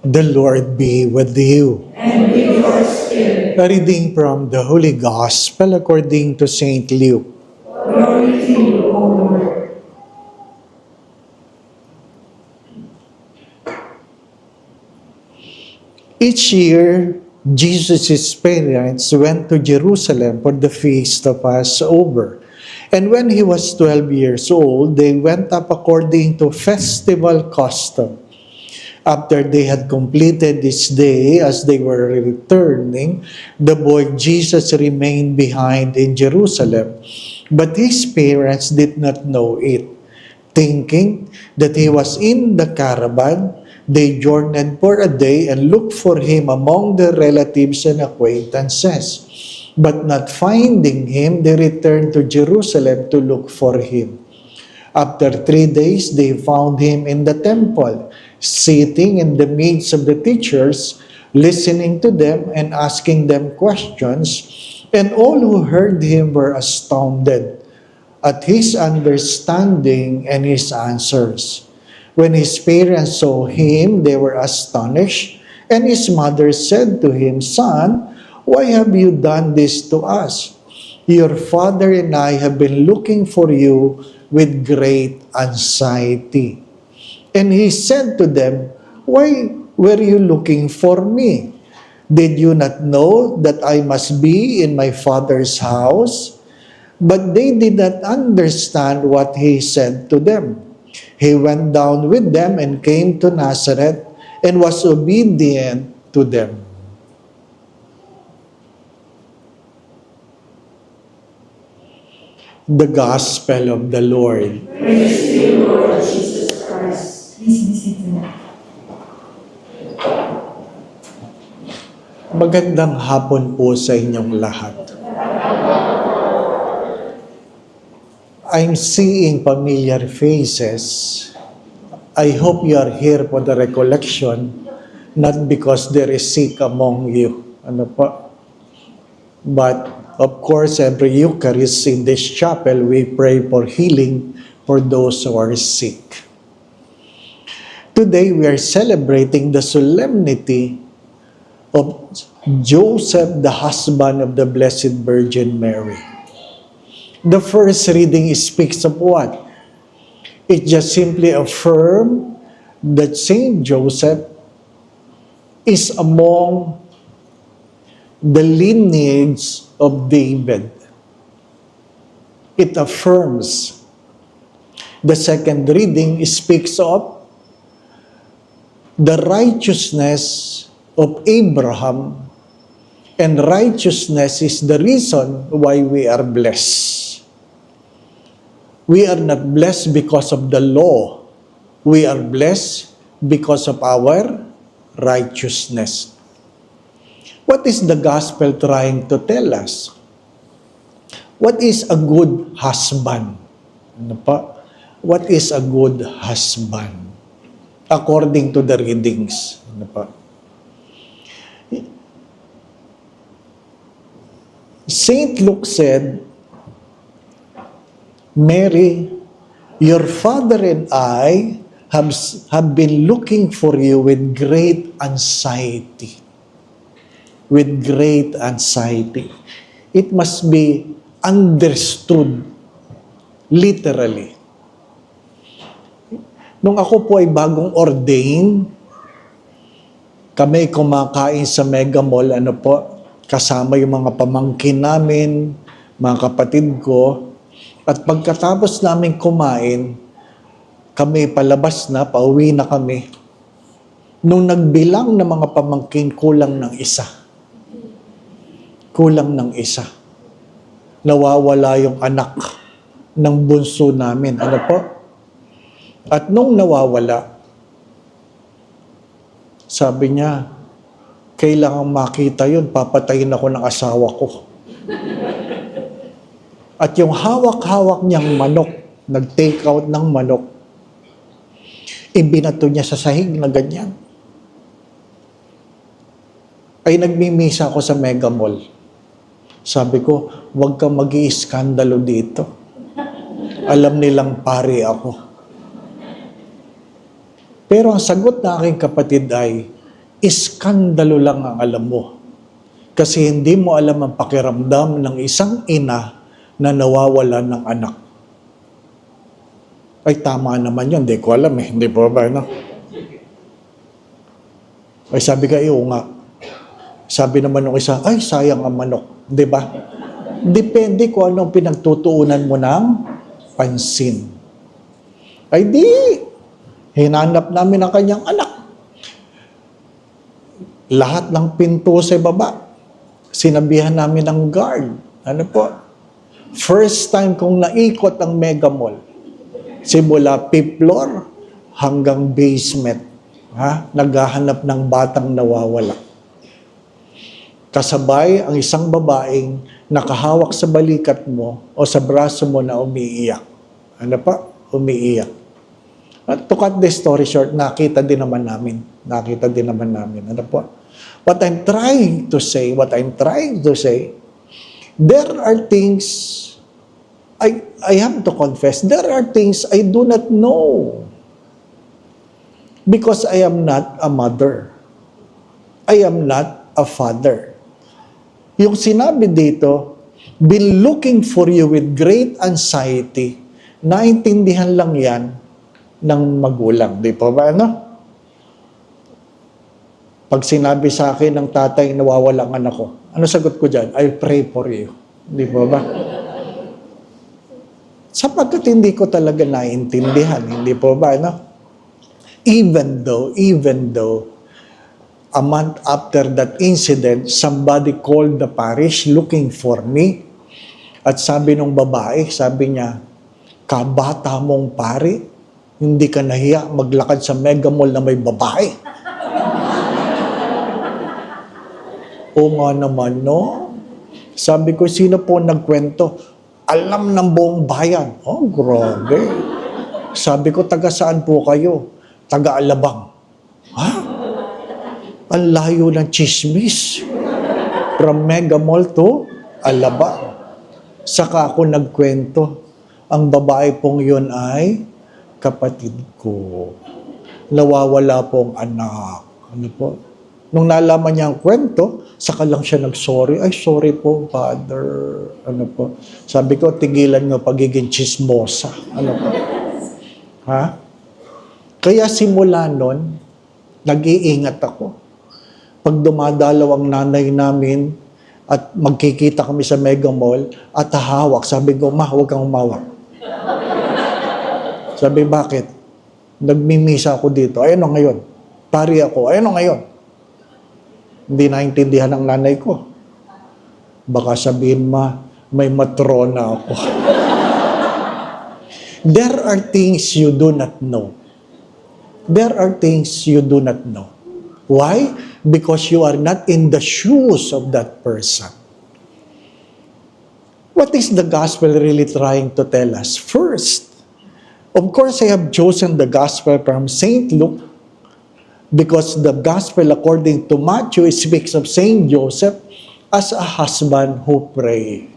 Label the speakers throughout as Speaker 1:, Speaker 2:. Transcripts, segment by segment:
Speaker 1: The Lord be with you.
Speaker 2: And with your spirit.
Speaker 1: A reading from the Holy Gospel according to St. Luke.
Speaker 2: Glory to you, O Lord.
Speaker 1: Each year, Jesus' parents went to Jerusalem for the feast of Passover. And when he was 12 years old, they went up according to festival custom. After they had completed this day, as they were returning, the boy Jesus remained behind in Jerusalem. But his parents did not know it. Thinking that he was in the caravan, they journeyed for a day and looked for him among their relatives and acquaintances. But not finding him, they returned to Jerusalem to look for him. After 3 days, they found him in the temple, sitting in the midst of the teachers, listening to them and asking them questions. And all who heard him were astounded at his understanding and his answers. When his parents saw him, they were astonished. And his mother said to him, "Son, why have you done this to us? Your father and I have been looking for you with great anxiety." And he said to them, "Why were you looking for me? Did you not know that I must be in my father's house?" But they did not understand what he said to them. He went down with them and came to Nazareth and was obedient to them. The Gospel of the Lord.
Speaker 2: Praise to you, Lord Jesus Christ. Please be seated.
Speaker 1: Magandang hapon po sa inyong lahat. I'm seeing familiar faces. I hope you are here for the recollection, not because there is sick among you. Ano po? But of course, every Eucharist in this chapel, we pray for healing for those who are sick. Today, we are celebrating the solemnity of Joseph, the husband of the Blessed Virgin Mary. The first reading speaks of what? It just simply affirms that Saint Joseph is among the lineage of David. It affirms. The second reading speaks of the righteousness of Abraham, and righteousness is the reason why we are blessed. We are not blessed because of the law. We are blessed because of our righteousness. What is the gospel trying to tell us? What is a good husband? Ano pa? What is a good husband? According to the readings. Ano pa? Saint Luke said, "Mary, your father and I have been looking for you with great anxiety." With great anxiety. It must be understood literally. Nung ako po ay bagong ordain, kami kumakain sa Mega Mall, kasama yung mga pamangkin namin, mga kapatid ko, at pagkatapos namin kumain, kami palabas na, pauwi na kami. Nung nagbilang ng mga pamangkin, kulang ng isa. Nawawala yung anak ng bunso namin. Ano po? At nung nawawala, sabi niya, kailangan makita yun, papatayin ako ng asawa ko. At yung hawak-hawak niyang manok, nag-take out ng manok, ibinato niya sa sahig na ganyan. Ay nagmimisa ako sa Mega Mall. Sabi ko, huwag kang mag-iiskandalo dito. Alam nilang pare ako. Pero ang sagot na aking kapatid ay, iskandalo lang ang alam mo. Kasi hindi mo alam ang pakiramdam ng isang ina na nawawalan ng anak. Ay, tama naman yun. Hindi ko alam eh. Hindi po ba, no? Ay, sabi ka, nga. Sabi naman ng isa, ay, sayang ang manok. Di ba? Depende kung anong pinagtutuunan mo ng pansin. Ay, di. Hinanap namin ang kanyang anak. Lahat ng pinto sa baba. Sinabihan namin ng guard. Ano po? First time kong naikot ang Mega Mall. Simula 5th floor hanggang basement. Naghahanap ng batang nawawala. Kasabay ang isang babaeng nakahawak sa balikat mo o sa braso mo na umiiyak. Ano pa? Umiiyak. At to cut the story short, nakita din naman namin. Ano po? What I'm trying to say, there are things, I have to confess, there are things I do not know. Because I am not a mother. I am not a father. Yung sinabi dito, been looking for you with great anxiety, naintindihan lang yan ng magulang. Di po ba, ano? Pag sinabi sa akin ng tatay, nawawala ang anak ko, ano sagot ko dyan? I pray for you. Di po ba? Sapagkat hindi ko talaga naintindihan. Hindi po ba, ano? Even though, a month after that incident, somebody called the parish looking for me. At sabi nung babae, sabi niya, kabata mong pari, hindi ka nahiya maglakad sa Mega Mall na may babae. O nga naman, no? Sabi ko, sino po nagkwento? Alam ng buong bayan. Oh, grabe. Sabi ko, taga saan po kayo? Taga Alabang. Ha? Ang layo ng chismis. From Mega Mall to Alabang. Saka ako nagkwento. Ang babae pong yun ay kapatid ko. Nawawala pong anak. Ano po? Nung nalaman niya ang kwento, saka lang siya nag-sorry. Ay, sorry po, Father. Ano po? Sabi ko, tigilan nyo pagiging chismosa. Ano po? Ha? Kaya simula nun, nag-iingat ako. Pag dumadalaw ang nanay namin at magkikita kami sa Mega Mall at hahawak, sabi ko, ma, huwag kang umawak. Sabi, bakit? Nagmimisa ako dito. Ayun o ngayon. Pari ako. Ayun o ngayon. Hindi naintindihan ng nanay ko. Baka sabihin, ma, may matrona ako. There are things you do not know. There are things you do not know. Why? Because you are not in the shoes of that person. What is the gospel really trying to tell us? First, of course, I have chosen the gospel from St. Luke because the gospel according to Matthew speaks of St. Joseph as a husband who prays.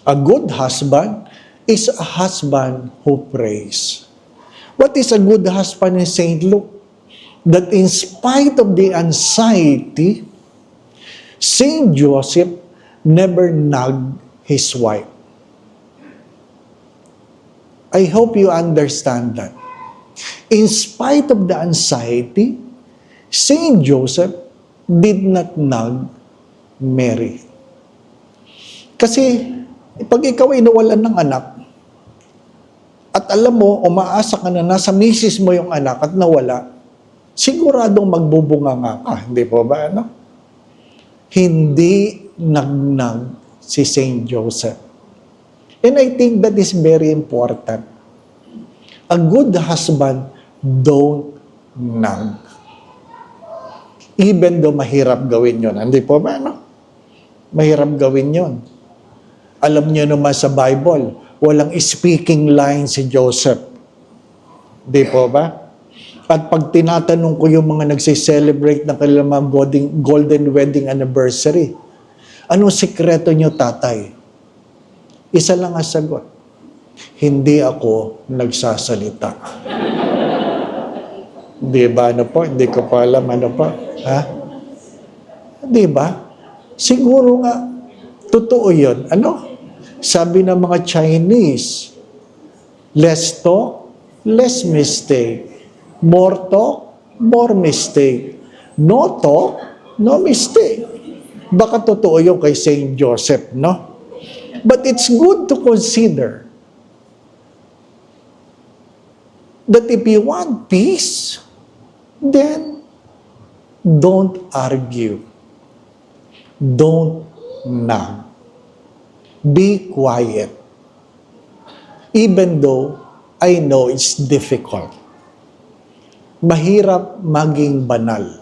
Speaker 1: A good husband is a husband who prays. What is a good husband in St. Luke? That in spite of the anxiety, St. Joseph never nagged his wife. I hope you understand that. In spite of the anxiety, St. Joseph did not nag Mary. Kasi, pag ikaw ay nawalan ng anak, at alam mo, umaasa ka na nasa misis mo yung anak at nawala, siguradong magbubunga nga ka. Hindi po ba, ano? Hindi nagnag si St. Joseph. And I think that is very important. A good husband don't nag. Even though mahirap gawin yon. Hindi po ba, no? Mahirap gawin yon. Alam niyo naman sa Bible, walang speaking line si Joseph. Hindi po ba? At pag tinatanong ko yung mga nagsi-celebrate ng kanilang mga golden wedding anniversary, anong sikreto niyo, tatay? Isa lang ang sagot. Hindi ako nagsasalita. Di ba? Ano po? Hindi ko pa alam. Ano po? Ha? Di ba? Siguro nga, totoo yun. Ano? Sabi ng mga Chinese, less talk, less mistake. More talk, more mistake. No talk, no mistake. Baka totoo yung kay Saint Joseph, no? But it's good to consider that if you want peace, then don't argue. Don't nag. Be quiet. Even though I know it's difficult. Mahirap maging banal.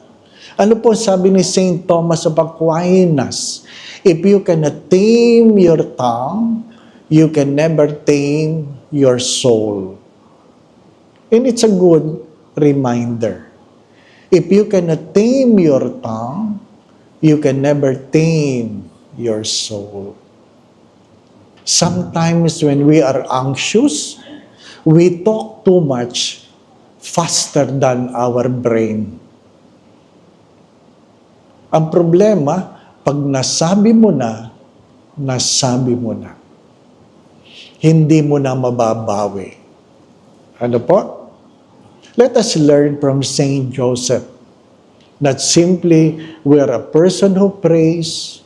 Speaker 1: Ano po sabi ni Saint Thomas of Aquinas? If you cannot tame your tongue, you can never tame your soul. And it's a good reminder. If you cannot tame your tongue, you can never tame your soul. Sometimes when we are anxious, we talk too much faster than our brain. Ang problema, pag nasabi mo na, nasabi mo na. Hindi mo na mababawi. Ano po? Let us learn from Saint Joseph that simply we are a person who prays.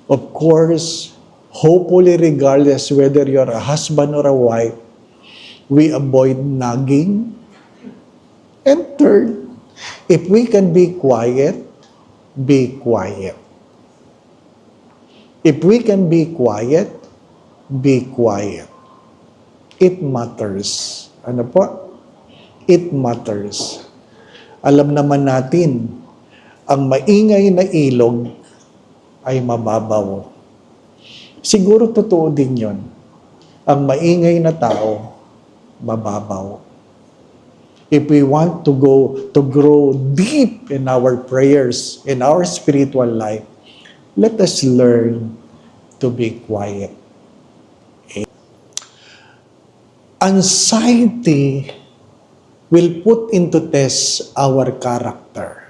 Speaker 1: Of course, hopefully regardless whether you're a husband or a wife, we avoid nagging. And third, if we can be quiet, be quiet. If we can be quiet, be quiet. It matters. Ano po? It matters. Alam naman natin, ang maingay na ilog ay mababaw. Siguro totoo din yon. Ang maingay na tao, mababaw. If we want to grow deep in our prayers, in our spiritual life, let us learn to be quiet. Anxiety will put into test our character.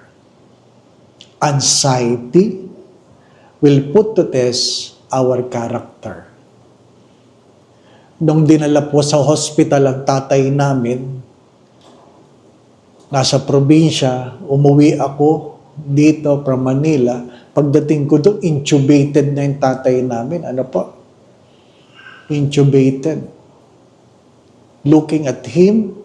Speaker 1: Anxiety will put to test our character. Nung dinala po sa hospital ang tatay namin, nasa probinsya, umuwi ako dito from Manila. Pagdating ko doon, intubated na yung tatay namin. Ano po? Intubated. Looking at him,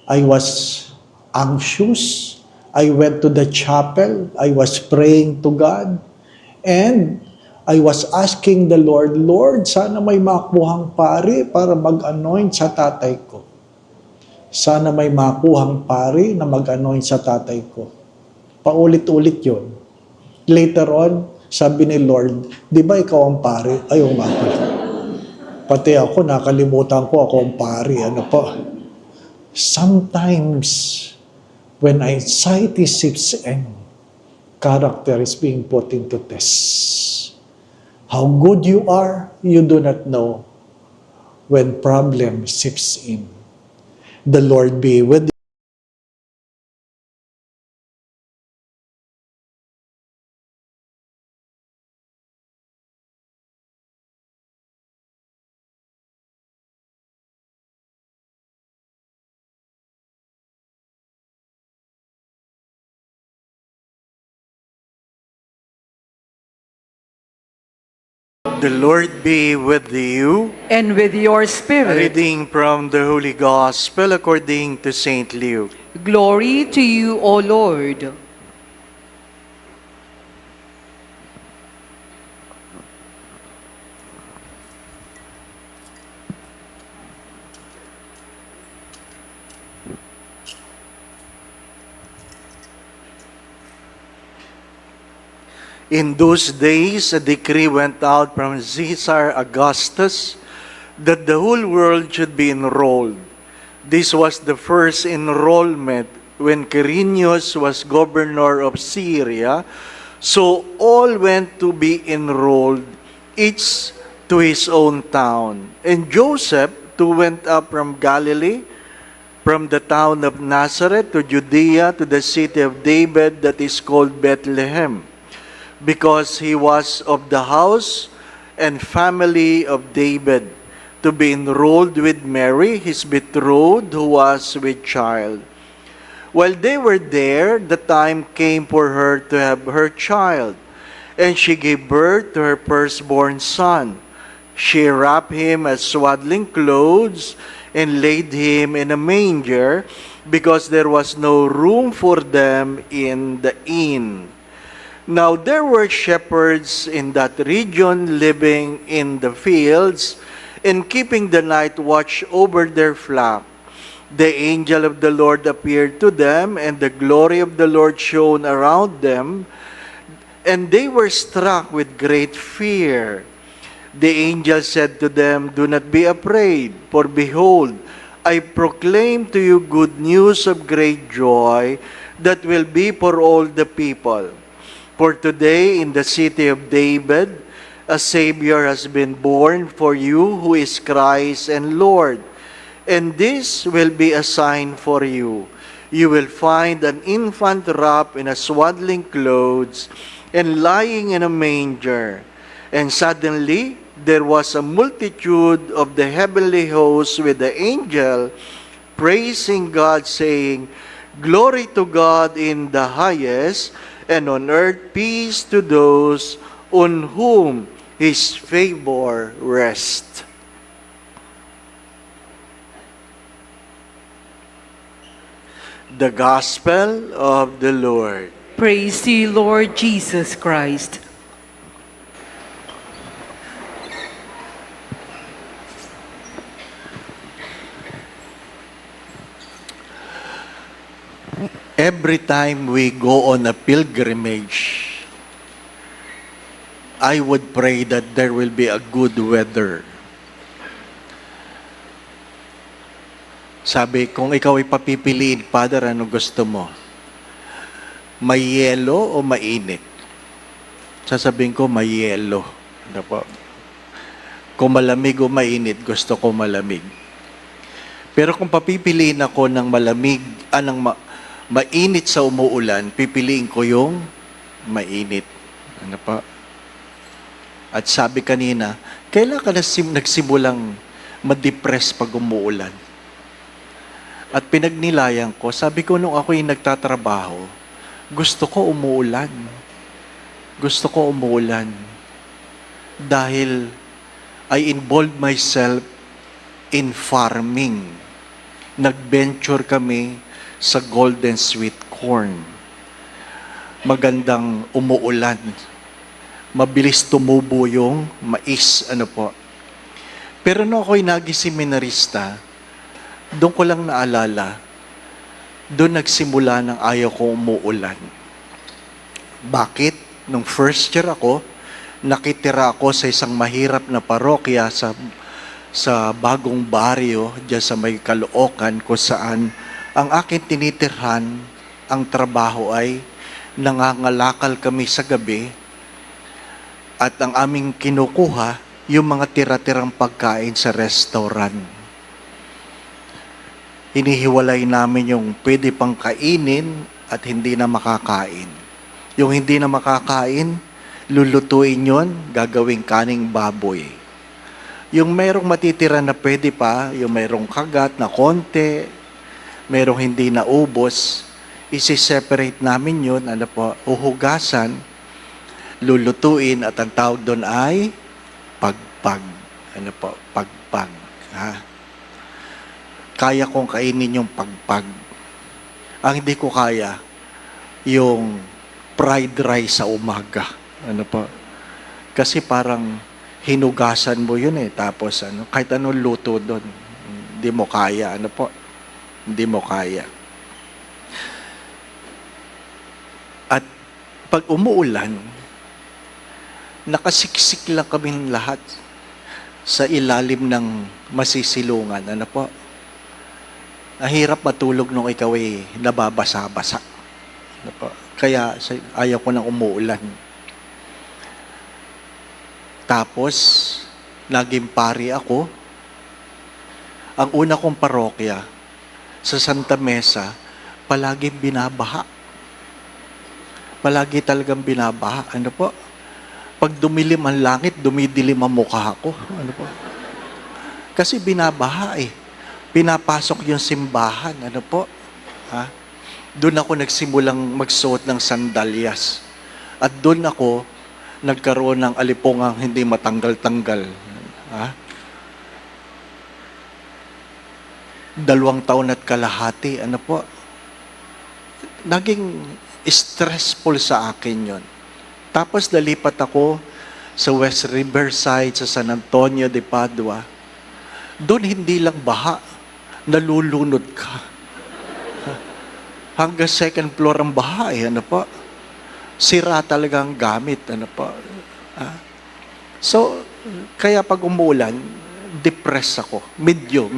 Speaker 1: I was anxious. I went to the chapel. I was praying to God. And I was asking the Lord, Lord, sana may makuhang pari para mag-anoint sa tatay ko. Sana may makuhang pari na mag-anoint sa tatay ko. Paulit-ulit yun. Later on, sabi ni Lord, di ba ikaw ang pari? Ayaw nga. Pati ako, nakalimutan ko ako ang pari. Ano po? Sometimes, when anxiety sits in, character is being put into test. How good you are, you do not know when problem sits in. The Lord be with you. The Lord be with you.
Speaker 3: And with your
Speaker 1: A
Speaker 3: spirit.
Speaker 1: reading from the Holy Gospel according to Saint Luke.
Speaker 3: Glory to you, O Lord.
Speaker 1: In those days, a decree went out from Caesar Augustus that the whole world should be enrolled. This was the first enrollment when Quirinius was governor of Syria. So all went to be enrolled, each to his own town. And Joseph, too, went up from Galilee
Speaker 4: from the town of Nazareth to Judea to the city of David that is called Bethlehem, because he was of the house and family of David, to be enrolled with Mary, his betrothed, who was with child. While they were there, the time came for her to have her child, and she gave birth to her firstborn son. She wrapped him in swaddling clothes and laid him in a manger, because there was no room for them in the inn. Now there were shepherds in that region living in the fields and keeping the night watch over their flock. The angel of the Lord appeared to them, and the glory of the Lord shone around them, and they were struck with great fear. The angel said to them, "Do not be afraid, for behold, I proclaim to you good news of great joy that will be for all the people. For today in the city of David, a Savior has been born for you, who is Christ and Lord. And this will be a sign for you. You will find an infant wrapped in a swaddling clothes and lying in a manger." And suddenly there was a multitude of the heavenly hosts with the angel, praising God, saying, "Glory to God in the highest, and on earth peace to those on whom His favor rests." The Gospel of the Lord.
Speaker 3: Praise to you, Lord Jesus Christ.
Speaker 4: Every time we go on a pilgrimage, I would pray that there will be a good weather. Sabi, kung ikaw ay papipiliin, Father, ano gusto mo? May yelo o mainit? Sasabihin ko, may yelo. Ano po? Kung malamig o mainit, gusto ko malamig. Pero kung papipiliin ako ng malamig, mainit sa umuulan, pipiliin ko yung mainit. Ano pa? At sabi kanina, kailan ka nagsimulang ma-depress pag umuulan? At pinagnilayan ko, sabi ko nung ako'y nagtatrabaho, gusto ko umuulan. Gusto ko umuulan. Dahil I involved myself in farming. Nag-venture kami sa golden sweet corn. Magandang umuulan. Mabilis tumubo yung mais, ano po. Pero nung ako'y naging seminarista, doon ko lang naalala, doon nagsimula ng ayaw ko umuulan. Bakit? Nung first year ako, nakitira ako sa isang mahirap na parokya sa bagong baryo, dyan sa may Caloocan, kung saan ang aking tinitirhan, ang trabaho ay nangangalakal kami sa gabi at ang aming kinukuha, yung mga tira-tirang pagkain sa restaurant. Hinihiwalay namin yung pwede pang kainin at hindi na makakain. Yung hindi na makakain, lulutuin yon, gagawing kaning baboy. Yung merong matitira na pwede pa, yung merong kagat na konti, merong hindi na ubos, isi-separate namin yun, ano po, uhugasan, lulutuin, at ang tawag doon ay pagpag. Ano po, pagpag. Ha? Kaya kong kainin yung pagpag. Ang hindi ko kaya, yung fried rice sa umaga. Ano po? Kasi parang hinugasan mo yun eh. Tapos kahit anong luto doon, hindi mo kaya. Ano po? Hindi mo kaya. At pag umuulan, nakasiksik lang kami lahat sa ilalim ng masisilungan. Ano po? Nahirap matulog nung ikaw ay nababasa-basa. Ano po? Kaya ayaw ko nang umuulan. Tapos, naging pari ako. Ang una kong parokya, sa Santa Mesa, palagi binabaha. Palagi talagang binabaha. Ano po? Pag dumilim ang langit, dumidilim ang mukha ko. Ano po? Kasi binabaha eh. Pinapasok yung simbahan. Ano po? Ha? Doon ako nagsimulang magsuot ng sandalyas. At doon ako nagkaroon ng alipungang hindi matanggal-tanggal. Ha? 2 taon at kalahati, ano po, naging stressful sa akin yon. Tapos nalipat ako sa West Riverside, sa San Antonio de Padua. Doon hindi lang baha, nalulunod ka. Hanggang 2nd floor ang baha, ano po. Sira talaga ang gamit, ano po. So, kaya pag umulan, depressed ako. Medyo.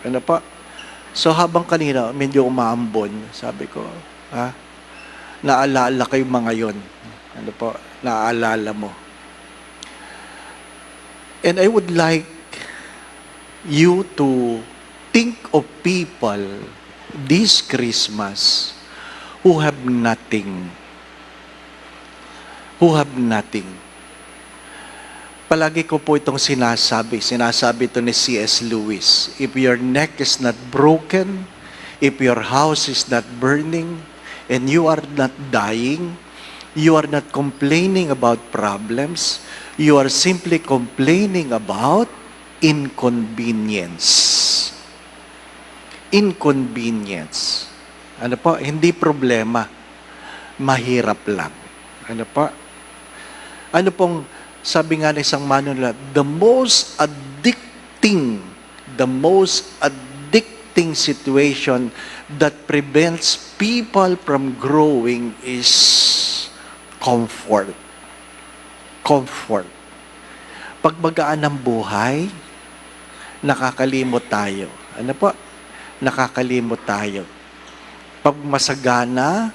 Speaker 4: Ano pa? So habang kanina, medyo umaambon, sabi ko, naalala kayo mga yon. Ano po? Naalala mo. And I would like you to think of people this Christmas who have nothing. Who have nothing. Palagi ko po itong sinasabi ito ni C.S. Lewis. If your neck is not broken, if your house is not burning, and you are not dying, you are not complaining about problems, you are simply complaining about inconvenience. Inconvenience. Ano po? Hindi problema. Mahirap lang. Ano po? Ano pong sabi nga ng isang manunulat, the most addicting situation that prevents people from growing is comfort. Comfort. Pag magaan ang buhay, nakakalimot tayo. Ano po? Nakakalimot tayo. Pag masagana,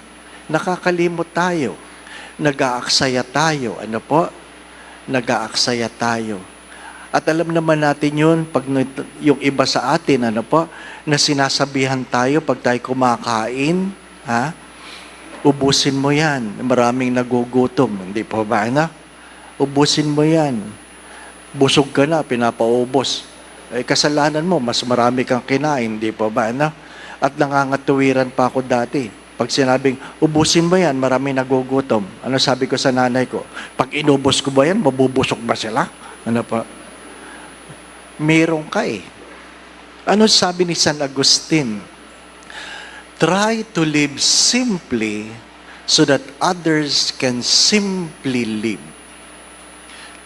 Speaker 4: nakakalimot tayo. Nag-aaksaya tayo. Ano po? Nag-aaksaya tayo. At alam naman natin yun, pag yung iba sa atin, ano po, na sinasabihan tayo pag tayo kumakain, ubusin mo yan. Maraming nagugutom. Hindi po ba, ubusin mo yan. Busog ka na, pinapaubos. Kasalanan mo, mas marami kang kinain. Hindi po ba, At nangangatuwiran pa ako dati. Pag sinabing, ubusin mo yan, marami nagugutom. Ano sabi ko sa nanay ko? Pag inubos ko ba yan, mabubusok ba sila? Ano pa? Meron ka eh. Ano sabi ni San Agustin? Try to live simply so that others can simply live.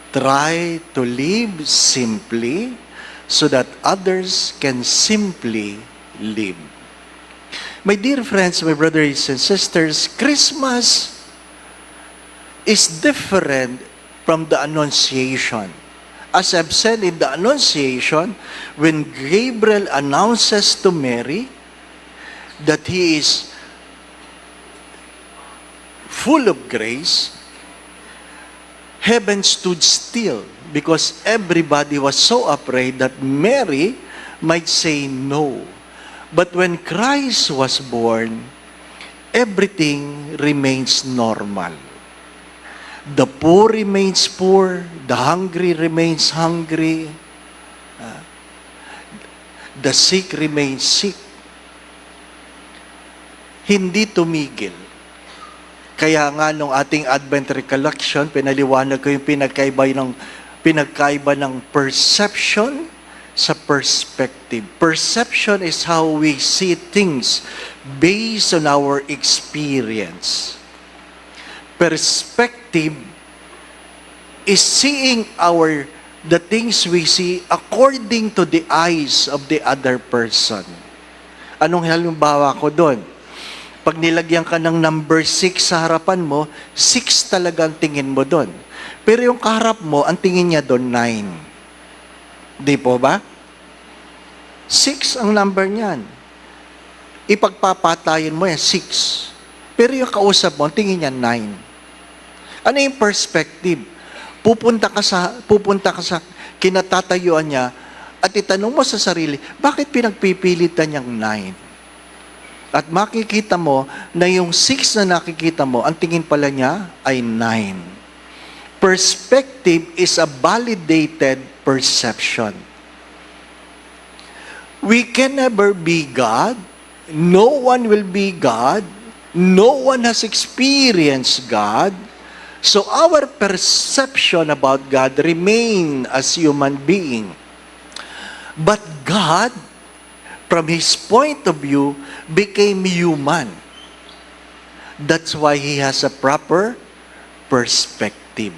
Speaker 4: Try to live simply so that others can simply live. My dear friends, my brothers and sisters, Christmas is different from the Annunciation. As I've said in the Annunciation, when Gabriel announces to Mary that he is full of grace, heaven stood still because everybody was so afraid that Mary might say no. But when Christ was born, everything remains normal. The poor remains poor, the hungry remains hungry, the sick remains sick. Hindi tumigil. Kaya nga nung ating Advent recollection, pinaliwanag ko yung pinagkaiba ng perception sa perspective. Perception is how we see things based on our experience. Perspective is seeing the things we see according to the eyes of the other person. Anong halimbawa ko doon? Pag nilagyan ka ng number 6 sa harapan mo, 6 talaga ang tingin mo doon. Pero yung kaharap mo, ang tingin niya doon 9. Di po ba? 6 ang number niyan. Ipagpapatayin mo yan, 6. Pero yung kausap mo, tingin niya 9. Ano yung perspective? Pupunta ka sa kinatatayuan niya, At itanong mo sa sarili, bakit pinagpipilitan niyang 9? At makikita mo na yung 6 na nakikita mo, ang tingin pala niya ay 9. Perspective is a validated perception. We can never be God. No one will be God. No one has experienced God. So our perception about God remain as human being. But God, from His point of view, became human. That's why He has a proper perspective.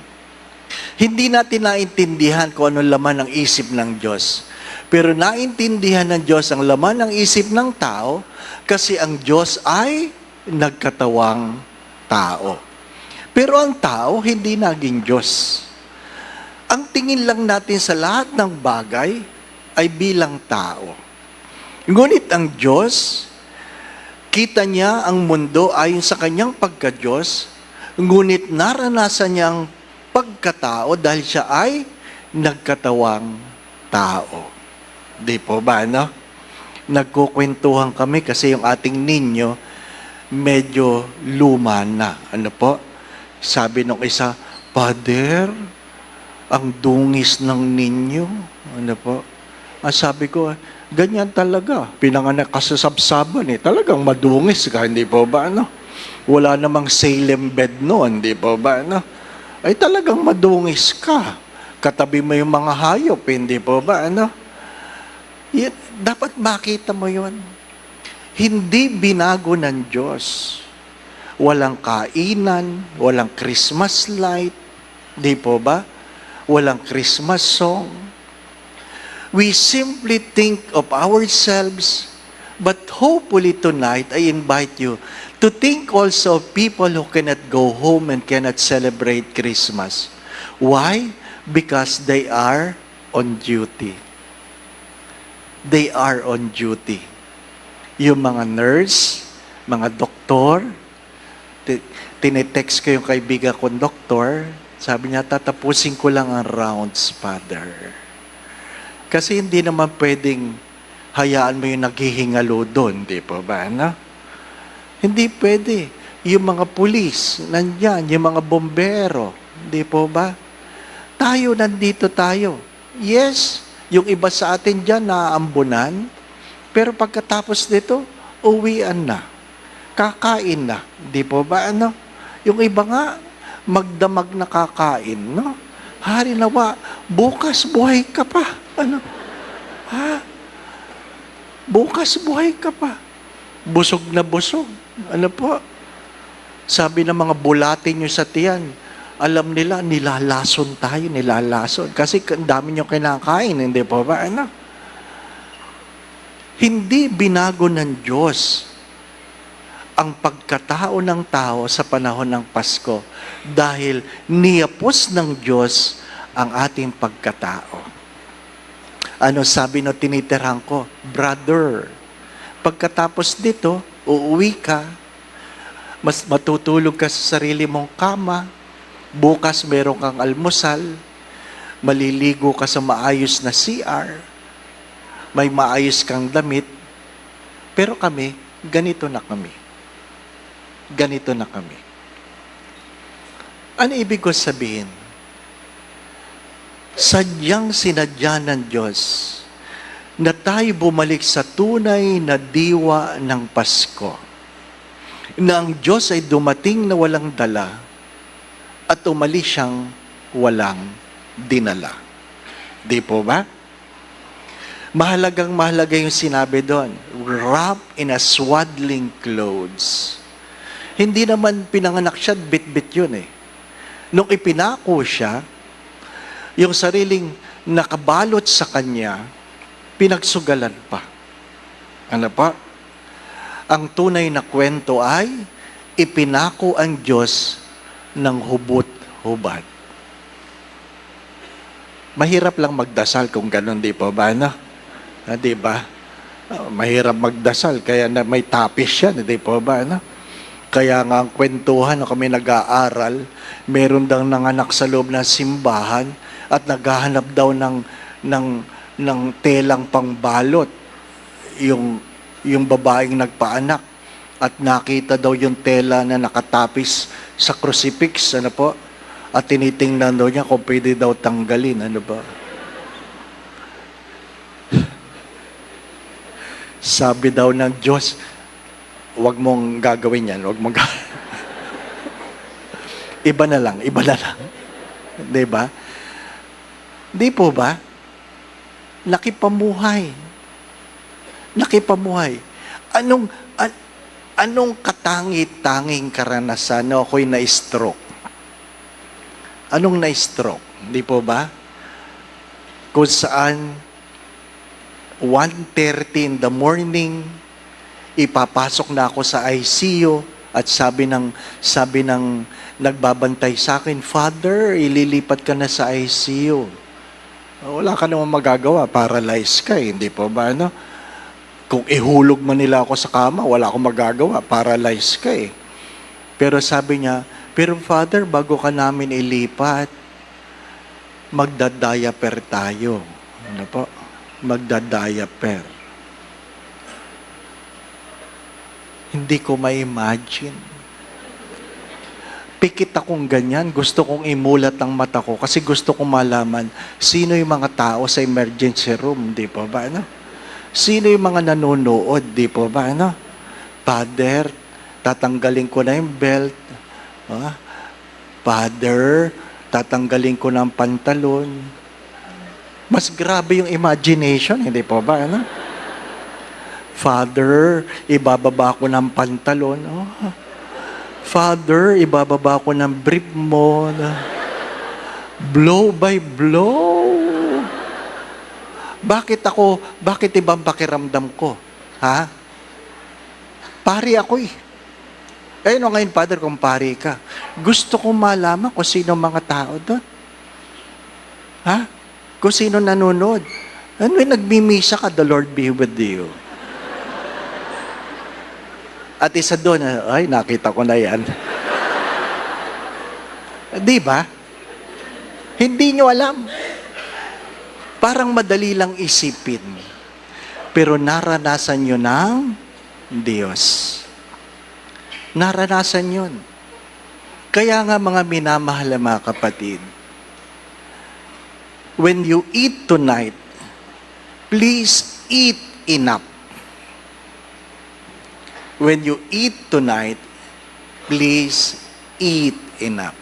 Speaker 4: Hindi natin naintindihan kung ano laman ng isip ng Diyos. Pero naintindihan ng Diyos ang laman ng isip ng tao kasi ang Diyos ay nagkatawang tao. Pero ang tao hindi naging Diyos. Ang tingin lang natin sa lahat ng bagay ay bilang tao. Ngunit ang Diyos, kita niya ang mundo ayon sa kanyang pagka-Diyos, ngunit naranasan niyang pagkatao dahil siya ay nagkatawang tao. Di po ba, no? Nagkukwentuhan kami kasi yung ating ninyo medyo luma na. Ano po? Sabi nung isa, Father, ang dungis ng ninyo. Ano po? Sabi ko, ganyan talaga. Pinanganak ka sa sabsaban talagang madungis ka, hindi po ba, ano? Wala namang Salem bed noon, hindi po ba, ano? Ay talagang madungis ka. Katabi mo yung mga hayop, hindi po ba, ano? Dapat makita mo yun. Hindi binago ng Diyos. Walang kainan, walang Christmas light, di po ba? Walang Christmas song. We simply think of ourselves, but hopefully tonight, I invite you to think also of people who cannot go home and cannot celebrate Christmas. Why? Because they are on duty. They are on duty. Yung mga nurse, mga doktor, tinetext ko yung kaibigan kong doktor, sabi niya, tatapusin ko lang ang rounds, Father. Kasi hindi naman pwedeng hayaan mo yung naghihingalo doon, di po ba? No? Hindi pwede. Yung mga pulis, nandyan, yung mga bombero, di po ba? Tayo, nandito tayo. Yes, yung iba sa atin dyan naaambunan, pero pagkatapos dito, uwian na. Kakain na. Di po ba? Ano? Yung iba nga, magdamag na kakain, no? Hari nawa, bukas buhay ka pa. Ano? Ha? Bukas buhay ka pa. Busog na busog. Ano po? Sabi ng mga bulatin nyo sa tiyan, alam nila, nilalason tayo, nilalason. Kasi ang dami nyo kinakain, hindi po ba? Ano? Hindi binago ng Diyos ang pagkatao ng tao sa panahon ng Pasko dahil niyapos ng Diyos ang ating pagkatao. Ano sabi no tinitirhan ko? Brother, pagkatapos dito, uuwi ka, mas matutulog ka sa sarili mong kama, bukas meron kang almusal, maliligo ka sa maayos na CR, may maayos kang damit, pero kami, ganito na kami. Ganito na kami. Ano ibig ko sabihin? Sadyang sinadya ng Diyos na tayo bumalik sa tunay na diwa ng Pasko. Na ang Diyos ay dumating na walang dala at umalis siyang walang dinala. Di po ba? Mahalagang mahalaga yung sinabi doon. Wrapped in a swaddling clothes. Hindi naman pinanganak siya, bit-bit yun eh. Nung ipinako siya, yung sariling nakabalot sa kanya, pinagsugalan pa. Ano pa? Ang tunay na kwento ay, ipinako ang Diyos ng hubot-hubad. Mahirap lang magdasal kung ganun, di po ba? No? Di ba? Mahirap magdasal, kaya na may tapis yan, di po ba? No? Kaya nga ang kwentuhan, no, kami nag-aaral, meron daw nanganak sa loob ng simbahan at naghahanap daw ng ng telang pangbalot yung babaeng nagpaanak at nakita daw yung tela na nakatapis sa crucifix, ano po? At tinitingnan daw niya kung pwede daw tanggalin, ano ba? Sabi daw ng Diyos, huwag mong gagawin yan, huwag mong iba na lang. Di ba? Di po ba? Nakipamuhay. Anong katangi-tanging karanasan na ako'y na-stroke? Anong na-stroke? Di po ba? Kung saan 1:30 in the morning, ipapasok na ako sa ICU at sabi ng nagbabantay sa akin, Father, ililipat ka na sa ICU. Wala ka naman magagawa, paralyzed ka, hindi po ba, ano? Kung ihulog man nila ako sa kama, wala akong magagawa, paralyzed ka eh. Pero sabi niya, pero Father, bago ka namin ilipat, magdadiaper tayo. Ano po? Magdadiaper. Hindi ko ma-imagine. Pikit akong ganyan. Gusto kong imulat ang mata ko kasi gusto kong malaman sino yung mga tao sa emergency room. Di po ba? Ano? Sino yung mga nanonood? Di po ba? Ano? Father, tatanggalin ko na yung belt. Father, tatanggalin ko na ang pantalon. Mas grabe yung imagination, hindi po ba? Ano? Father, ibababa ko ng pantalon. Father, ibababa ko ng brief mo. Blow by blow. Bakit ibang pakiramdam ko? Ha? Pari ako eh. Ayun ngayon, Father, kung pari ka. Gusto kong malaman kung sino mga tao doon. Ha? Kung sino nanonood. Ano yung nagmimisa ka, the Lord be with you. At isa doon, ay, nakita ko na yan. Di ba? Hindi nyo alam. Parang madali lang isipin. Pero naranasan nyo ng Diyos. Naranasan yun. Kaya nga mga minamahal na mga kapatid, when you eat tonight, please eat enough. When you eat tonight, please eat enough.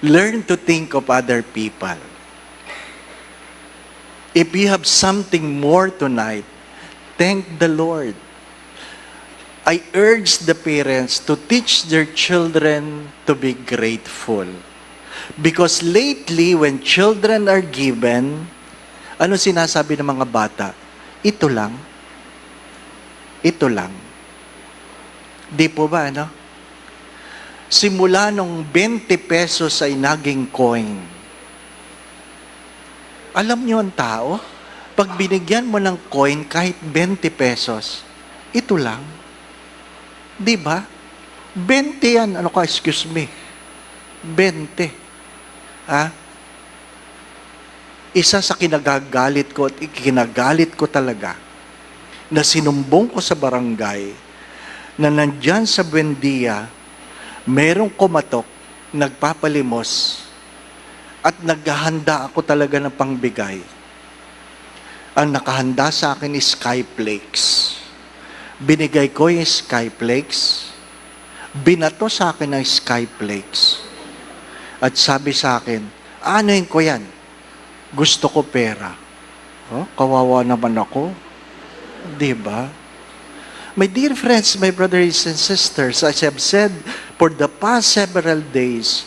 Speaker 4: Learn to think of other people. If you have something more tonight, thank the Lord. I urge the parents to teach their children to be grateful. Because lately, when children are given, ano sinasabi ng mga bata? Ito lang. Ito lang. Di po ba, ano? Simula nung 20 pesos ay naging coin. Alam niyo ang tao, pag binigyan mo ng coin kahit 20 pesos, ito lang. Di ba? 20 yan. Ano ka, excuse me. 20. Ha? Isa sa kinagagalit ko at ikinagalit ko talaga na sinumbong ko sa barangay na nandyan sa Buendia, merong kumatok, nagpapalimos, at naghahanda ako talaga ng pangbigay. Ang nakahanda sa akin is Skyflakes. Binigay ko yung Skyflakes. Binato sa akin ng Skyflakes. At sabi sa akin, anuin ko yan? Gusto ko pera. Oh, kawawa naman ako. Diba? My dear friends, my brothers and sisters, as I've said for the past several days,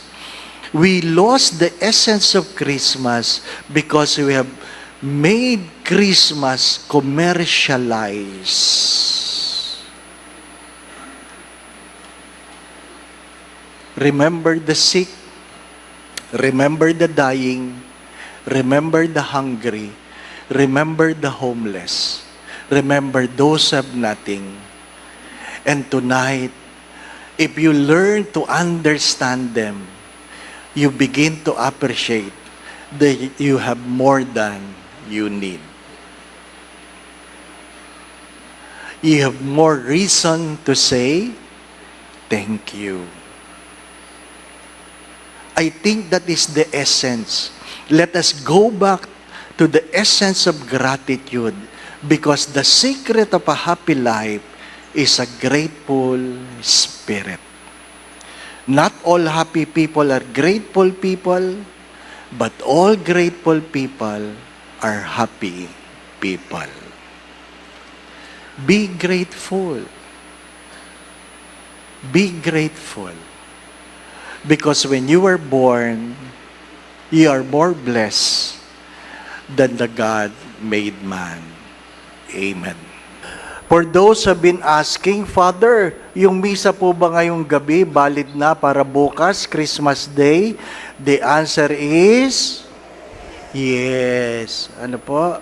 Speaker 4: we lost the essence of Christmas because we have made Christmas commercialized. Remember the sick, remember the dying, remember the hungry, remember the homeless, remember those who have nothing. And tonight, if you learn to understand them, you begin to appreciate that you have more than you need. You have more reason to say, thank you. I think that is the essence. Let us go back to the essence of gratitude, because the secret of a happy life is a grateful spirit. Not all happy people are grateful people, but all grateful people are happy people. Be grateful. Be grateful. Because when you were born, you are more blessed than the God made man. Amen. For those who have been asking, Father, yung misa po ba ngayong gabi valid na para bukas, Christmas Day? The answer is yes. Ano po?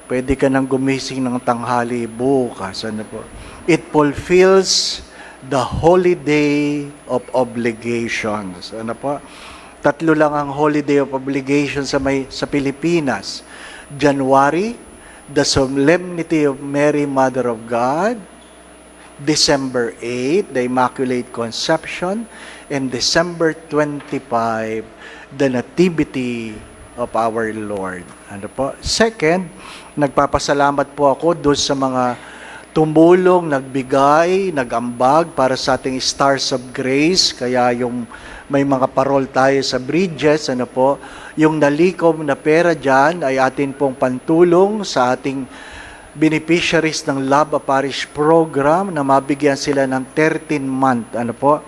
Speaker 4: Pwede ka nang gumising ng tanghali bukas. Ano po? It fulfills the holiday of obligations. Ano po? 3 lang ang holiday of obligations sa Pilipinas. January, the Solemnity of Mary, Mother of God. December 8, the Immaculate Conception. And December 25, the Nativity of our Lord. Ano po? Second, nagpapasalamat po ako doon sa mga tumulong, nagbigay, nagambag para sa ating Stars of Grace. Kaya yung may mga parol tayo sa bridges, ano po, yung nalikom na pera dyan ay atin pong pantulong sa ating beneficiaries ng Love a Parish program na mabigyan sila ng 13-month. Ano po?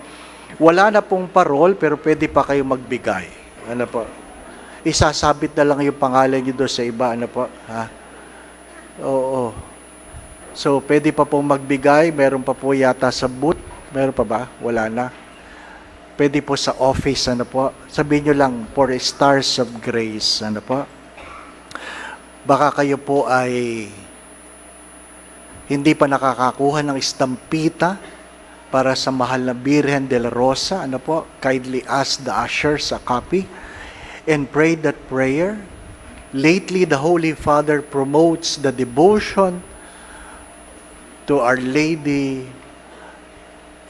Speaker 4: Wala na pong parol pero pwede pa kayo magbigay. Ano po? Isasabit na lang yung pangalan nyo doon sa iba. Ano po? Ha? Oo. So, pwede pa pong magbigay. Meron pa po yata sa booth. Meron pa ba? Wala na. Pwede po sa office. Ano po? Sabihin nyo lang, for Stars of Grace. Ano po? Baka kayo po ay hindi pa nakakakuha ng estampita para sa mahal na Birhen de la Rosa. Ano po? Kindly ask the ushers a copy and pray that prayer. Lately, the Holy Father promotes the devotion to Our Lady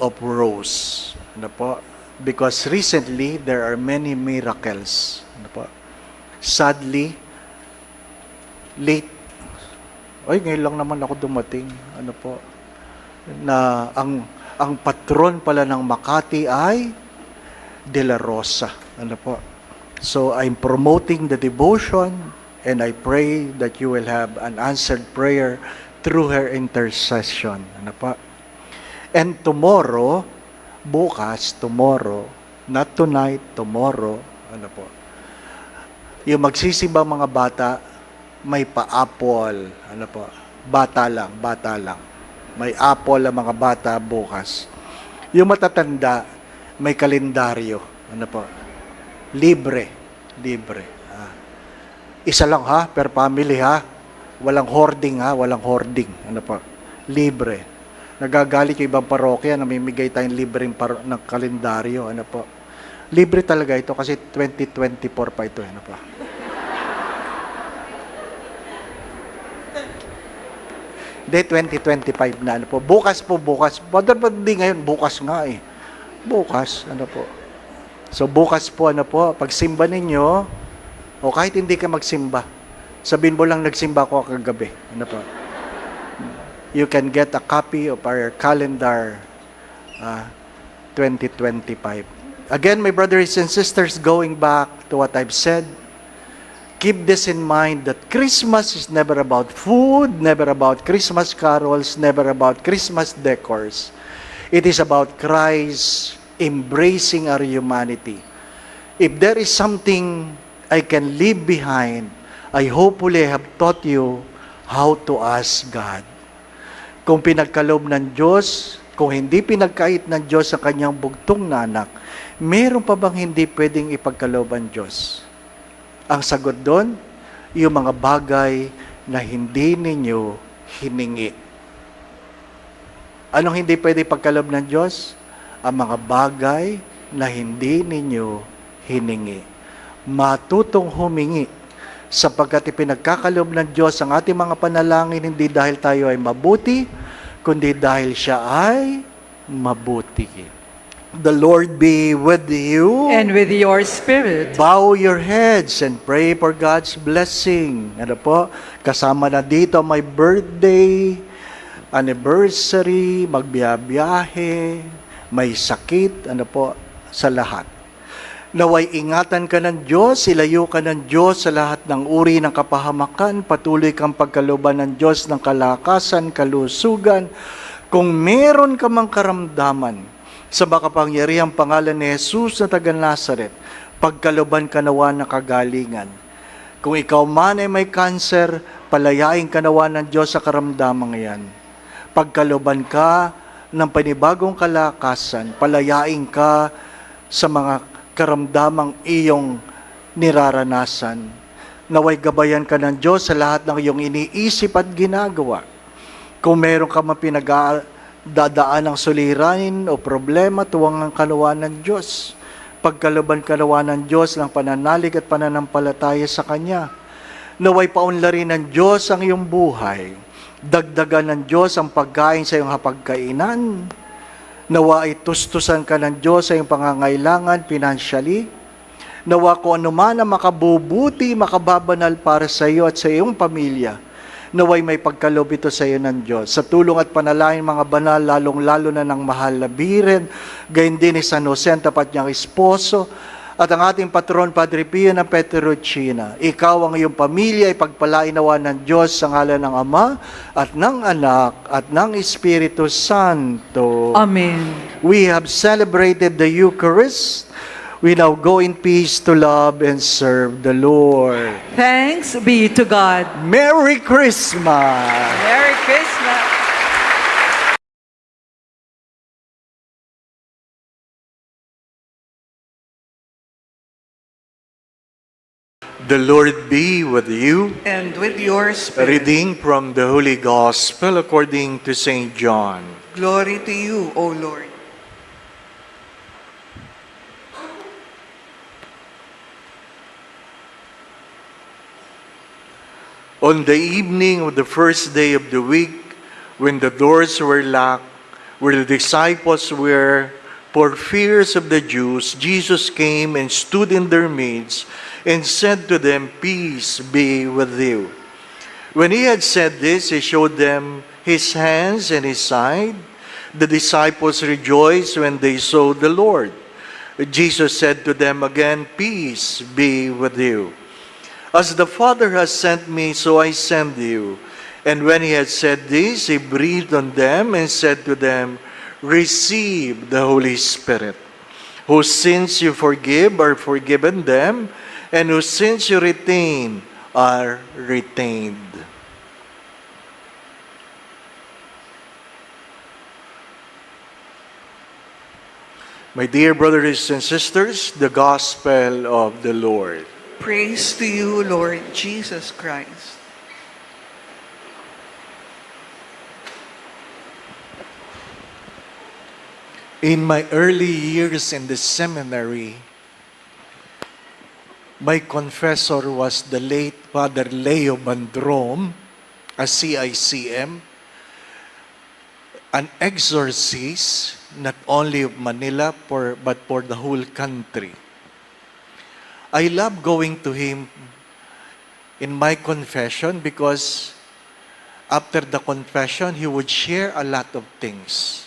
Speaker 4: of Rose. Ano po? Because recently, there are many miracles. Ano po? Sadly, ngayon lang naman ako dumating. Ano po? Na ang patron pala ng Makati ay De La Rosa. Ano po? So, I'm promoting the devotion and I pray that you will have an answered prayer through her intercession. Ano po? And tomorrow, not tonight, tomorrow, ano po? Yung magsisimba mga bata, may pa-apple. Ano po? Bata lang. May apple ang mga bata bukas. Yung matatanda, may kalendaryo. Ano po? Libre. Isa lang ha, per family ha. Walang hoarding ha, walang hoarding. Ano po? Libre. Nagagalit yung ibang parokya, namimigay tayong libreng ng kalendaryo. Ano po? Libre talaga ito kasi 2024 pa ito. Ano po? Hindi, 2025 na. Ano po? Bukas. Padar ba hindi ngayon? Bukas nga eh. Bukas. Ano po? So bukas po, ano po? Pagsimba ninyo, o kahit hindi ka magsimba, sabihin mo lang nagsimba ko kagabi. Ano po? You can get a copy of our calendar 2025. Again, my brothers and sisters, going back to what I've said, keep this in mind that Christmas is never about food, never about Christmas carols, never about Christmas decors. It is about Christ embracing our humanity. If there is something I can leave behind, I hopefully have taught you how to ask God. Kung pinagkaloob ng Diyos, kung hindi pinagkait ng Diyos sa kanyang bugtong na anak, meron pa bang hindi pwedeng ipagkaloob ang Diyos? Ang sagot doon, yung mga bagay na hindi ninyo hiningi. Anong hindi pwede ipagkaloob ng Diyos? Ang mga bagay na hindi ninyo hiningi. matutong humingi sapagkat ipinagkakalob ng Diyos ang ating mga panalangin hindi dahil tayo ay mabuti, kundi dahil siya ay mabuti. The Lord be with you.
Speaker 3: And with your spirit.
Speaker 4: Bow your heads and pray for God's blessing. Ano po? Kasama na dito may birthday, anniversary, magbiyabiyahe, may sakit, ano po, sa lahat. Naway ingatan ka ng Diyos, ilayo ka ng Diyos sa lahat ng uri ng kapahamakan, patuloy kang pagkalooban ng Diyos ng kalakasan, kalusugan. Kung meron ka mang karamdaman sa makapangyarihang pangalan ni Jesus na taga Nazaret, pagkalooban ka nawa ng kagalingan. Kung ikaw man ay may cancer, palayain ka nawa ng Diyos sa karamdamang yan. Pagkalooban ka ng panibagong kalakasan, palayain ka sa mga karamdamang iyong niraranasan. Naway gabayan ka ng Diyos sa lahat ng iyong iniisip at ginagawa. Kung meron ka man pinagdadaan ng suliranin o problema, tuwang ang kanawa ng Diyos. Pagkalooban kanawa ng Diyos ng pananalig at pananampalataya sa Kanya. Naway paunlarin ng Diyos ang iyong buhay. Dagdagan ng Diyos ang pagkain sa iyong hapagkainan. Nawa ay tustusan ka ng Diyos sa iyong pangangailangan financially. Nawa kung ano man ang makabubuti, makababanal para sa iyo at sa iyong pamilya. Naway may pagkaloob ito sa iyo ng Diyos. Sa tulong at panalangin mga banal, lalong-lalo na ng mahal na Biren, gayon din ni San Jose, ang tapat niyang esposo, at ang ating patron, Padre Pio ng Petrocina. Ikaw ang iyong pamilya, ipagpalain nawa ng Diyos sa ngalan ng Ama, at ng Anak, at ng Espiritu Santo.
Speaker 3: Amen.
Speaker 4: We have celebrated the Eucharist. We now go in peace to love and serve the Lord.
Speaker 3: Thanks be to God.
Speaker 4: Merry Christmas!
Speaker 3: Merry Christmas.
Speaker 4: The Lord be with you.
Speaker 3: And with your spirit.
Speaker 4: Reading from the Holy Gospel according to St. John.
Speaker 3: Glory to you, O Lord.
Speaker 4: On the evening of the first day of the week, when the doors were locked, where the disciples were, for fears of the Jews, Jesus came and stood in their midst and said to them, "Peace be with you." When he had said this, he showed them his hands and his side. The disciples rejoiced when they saw the Lord. Jesus said to them again, "Peace be with you. As the Father has sent me, so I send you." And when he had said this, he breathed on them and said to them, "Receive the Holy Spirit. Whose sins you forgive are forgiven them, and whose sins you retain are retained." My dear brothers and sisters, the Gospel of the Lord.
Speaker 5: Praise to you, Lord Jesus Christ.
Speaker 4: In my early years in the seminary, my confessor was the late Father Leo Bandrom, a CICM, an exorcist not only of Manila but for the whole country. I love going to him in my confession because after the confession, he would share a lot of things.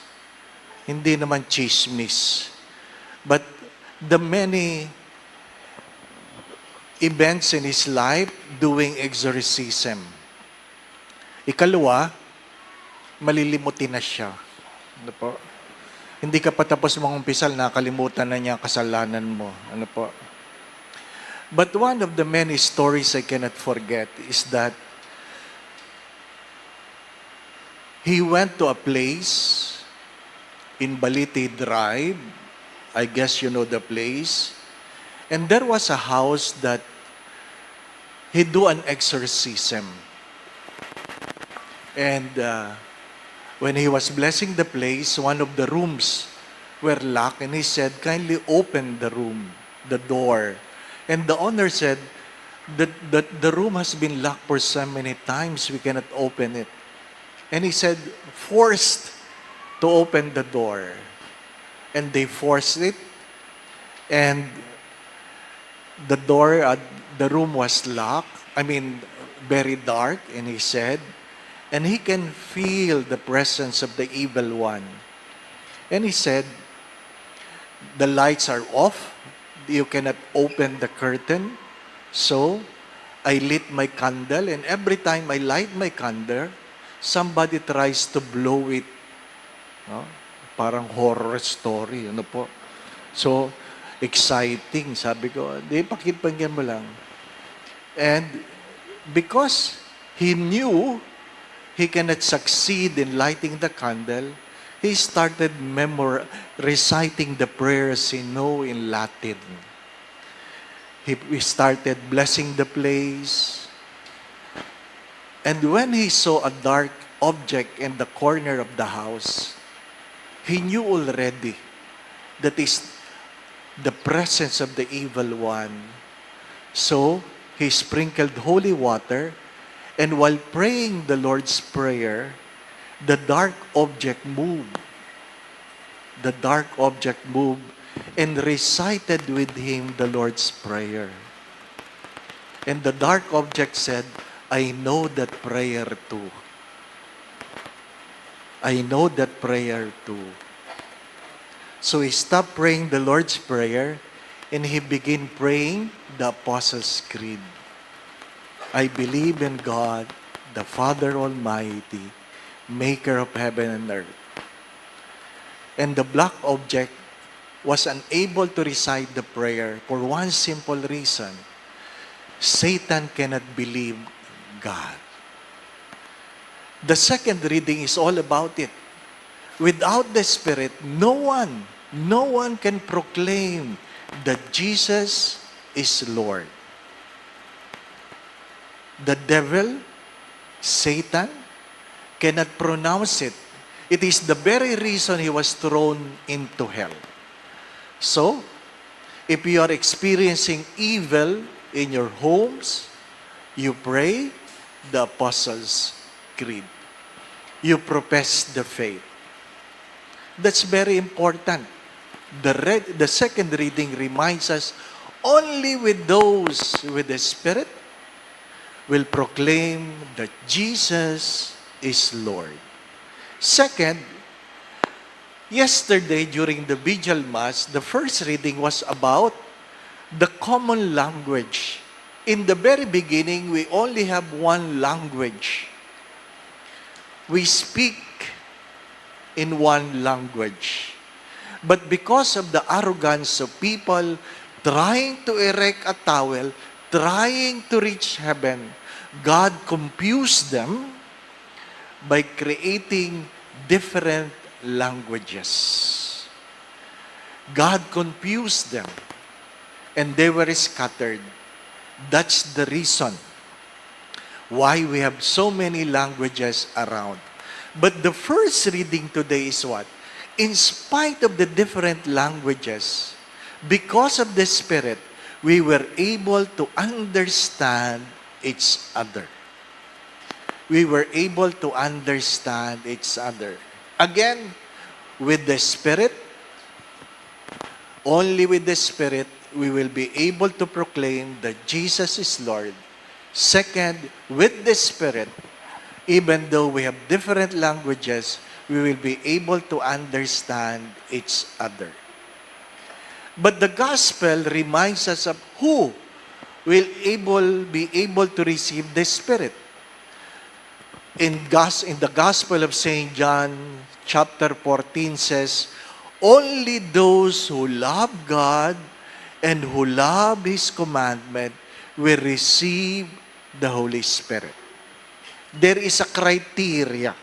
Speaker 4: Hindi naman chismis, but the many events in his life doing exorcism. Ikalawa, malilimutin na siya. Ano po? Hindi ka pa tapos mong umpisal, nakalimutan na niya ang kasalanan mo. Ano po? But one of the many stories I cannot forget is that he went to a place in Balite Drive. I guess you know the place. And there was a house that he do an exorcism. And when he was blessing the place, one of the rooms were locked, and he said, "Kindly open the room, the door." And the owner said, the room has been locked for so many times, we cannot open it. And he said, forced to open the door. And they forced it. And the door, the room was locked. Very dark. And he said, and he can feel the presence of the evil one. And he said, the lights are off. You cannot open the curtain. So, I lit my candle, and every time I light my candle, somebody tries to blow it. No? Parang horror story. Ano po? So, exciting. Sabi ko, di, pakipagyan mo lang. And because he knew he cannot succeed in lighting the candle, he started reciting the prayers he know in Latin. We started blessing the place. And when he saw a dark object in the corner of the house, he knew already that is the presence of the evil one. So, he sprinkled holy water, and while praying the Lord's Prayer, the dark object moved. The dark object moved and recited with him the Lord's Prayer. And the dark object said, I know that prayer too. I know that prayer too. So he stopped praying the Lord's Prayer and he began praying the Apostles' Creed. I believe in God, the Father Almighty, maker of heaven and earth. And the black object was unable to recite the prayer for one simple reason. Satan cannot believe God. The second reading is all about it. Without the Spirit, no one can proclaim that Jesus is Lord. The devil, Satan, cannot pronounce it. It is the very reason he was thrown into hell. So, if you are experiencing evil in your homes, you pray the Apostles' Creed. You profess the faith. That's very important. The second reading reminds us only with those with the Spirit will proclaim that Jesus is Lord. Second, yesterday during the Vigil Mass, the first reading was about the common language. In the very beginning, we only have one language. We speak in one language. But because of the arrogance of people trying to erect a towel, trying to reach heaven, God confused them by creating different languages. God confused them, and they were scattered. That's the reason why we have so many languages around. But the first reading today is what? In spite of the different languages, because of the Spirit, we were able to understand each other. We were able to understand each other. Again, with the Spirit, only with the Spirit, we will be able to proclaim that Jesus is Lord. Second, with the Spirit, even though we have different languages, we will be able to understand each other. But the gospel reminds us of who will be able to receive the Spirit. In the Gospel of St. John, chapter 14 says, only those who love God and who love His commandment will receive the Holy Spirit. There is a criteria.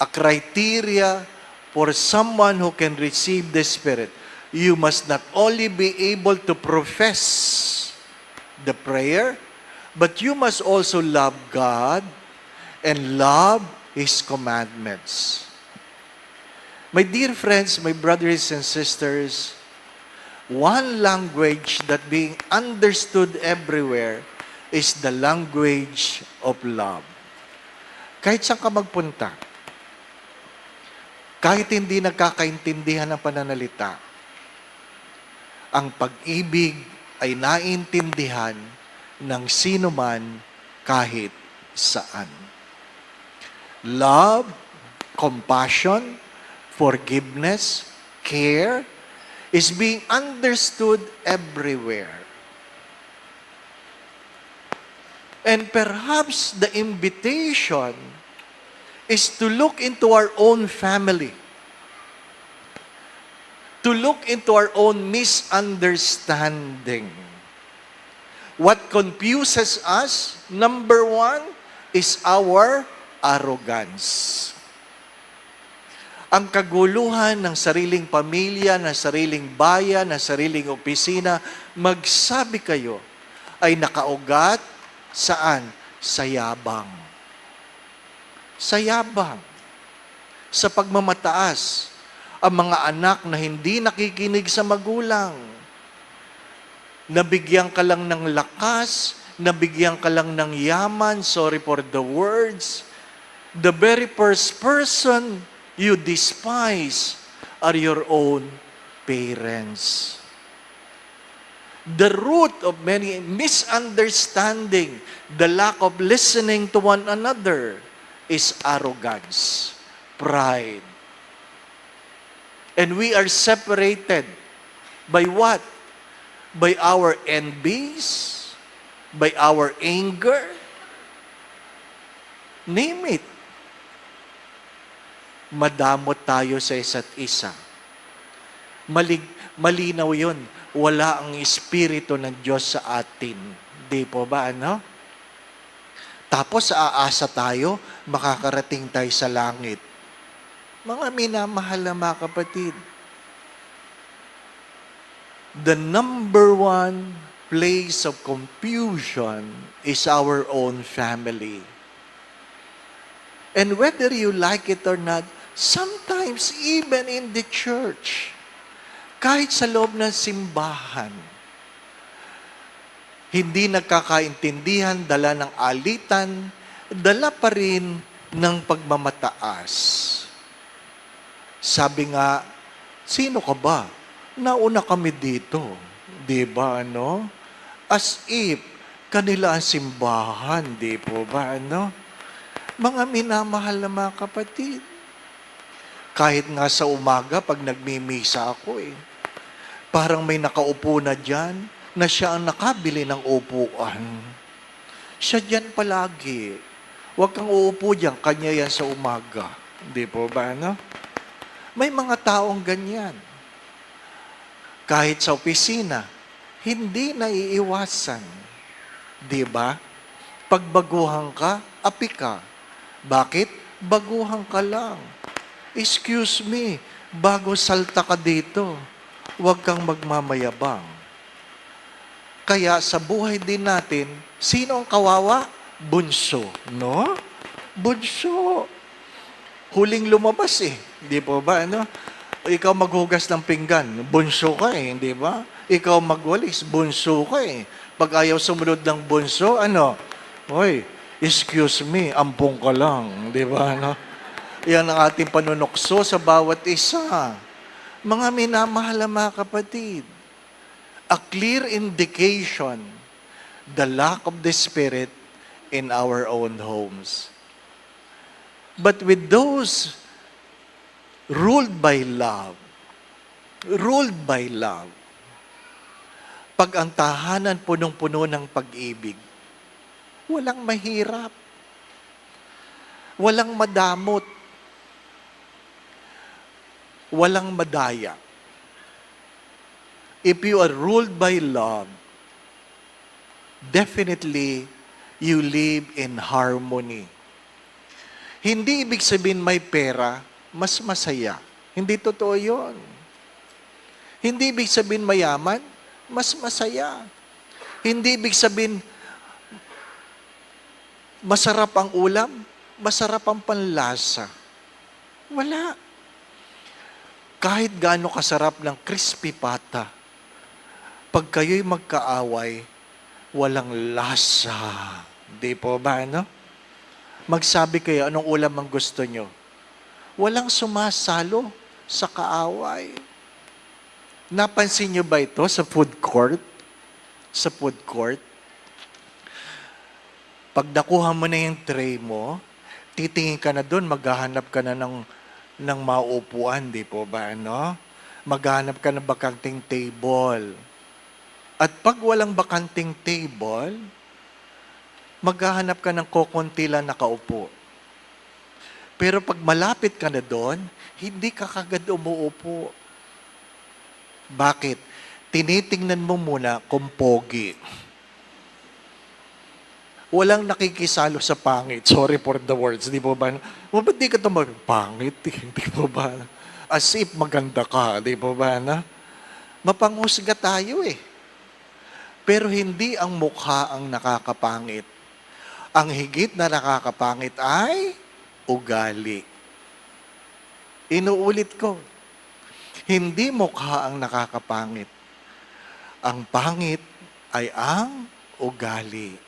Speaker 4: A criteria for someone who can receive the Spirit. You must not only be able to profess the prayer, but you must also love God and love His commandments. My dear friends, my brothers and sisters, one language that being understood everywhere is the language of love. Kahit saan ka magpunta, kahit hindi nagkakaintindihan ng pananalita, ang pag-ibig ay naintindihan ng sino man kahit saan. Love, compassion, forgiveness, care is being understood everywhere. And perhaps the invitation is to look into our own family, to look into our own misunderstanding. What confuses us, number one, is our arrogance. Ang kaguluhan ng sariling pamilya, ng sariling bayan, ng sariling opisina, magsabi kayo, ay nakaugat saan? Sa yabang. Sa yabang. Sa pagmamataas. Ang mga anak na hindi nakikinig sa magulang. Nabigyan ka lang ng lakas, nabigyan ka lang ng yaman, sorry for the words. The very first person you despise are your own parents. The root of many misunderstanding, the lack of listening to one another, is arrogance, pride. And we are separated by what? By our envies, by our anger, name it. Madamot tayo sa isa't isa. Malinaw yun. Wala ang Espiritu ng Diyos sa atin. Di po ba, ano? Tapos aasa tayo, makakarating tayo sa langit. Mga minamahal na mga kapatid, the number one place of confusion is our own family. And whether you like it or not, sometimes even in the church, kahit sa loob ng simbahan, hindi nagkakaintindihan, dala ng alitan, dala pa rin ng pagmamataas. Sabi nga, sino ka ba? Nauna kami dito. Di ba, ano? As if, kanila ang simbahan. Di po ba, ano? Mga minamahal na mga kapatid. Kahit nga sa umaga, pag nagmimisa ako parang may nakaupo na dyan, na siya ang nakabili ng upuan. Siya dyan palagi. Huwag kang uupo dyan, kanya yan sa umaga. Di po ba, ano? May mga taong ganyan. Kahit sa opisina, hindi naiiwasan. Di ba? Pagbaguhan ka, api ka. Bakit? Baguhan ka lang. Excuse me, bago salta ka dito, huwag kang magmamayabang. Kaya sa buhay din natin, sino ang kawawa? Bunso, no? Bunso. Huling lumabas Hindi po ba, ano? Ikaw maghugas ng pinggan, bunso ka hindi ba? Ikaw magwalis, bunso ka Pag ayaw sumunod ng bunso, ano? Hoy, excuse me, ampong ka lang, di ba, ano? Yan ang ating panunokso sa bawat isa. Mga minamahal na mga kapatid, a clear indication the lack of the Spirit in our own homes. But with those ruled by love, pag ang tahanan punong-puno ng pag-ibig, walang mahirap, walang madamot, walang madaya. If you are ruled by love, definitely you live in harmony. Hindi ibig sabihin may pera, mas masaya. Hindi totoo yun. Hindi ibig sabihin mayaman, mas masaya. Hindi ibig sabihin masarap ang ulam, masarap ang panlasa. Wala. Kahit gaano kasarap ng crispy pata, pag kayo'y magkaaway, walang lasa. Di po ba, no? Magsabi kayo, anong ulam ang gusto nyo? Walang sumasalo sa kaaway. Napansin nyo ba ito sa food court? Sa food court? Pag nakuha mo na yung tray mo, titingin ka na doon, maghahanap ka na ng maupuan, di po ba, no? Maghahanap ka ng bakanting table. At pag walang bakanting table, maghahanap ka ng kokonti lang nakaupo. Pero pag malapit ka na doon, hindi ka kagad umuupo. Bakit? Tinitingnan mo muna kung pogi. Walang nakikisalo sa pangit. Sorry for the words. Di po ba? Ba't di ka ito pangit? Di po ba? As if maganda ka. Di po ba? Mapanghusga tayo eh. Pero hindi ang mukha ang nakakapangit. Ang higit na nakakapangit ay ugali. Inuulit ko. Hindi mukha ang nakakapangit. Ang pangit ay ang ugali.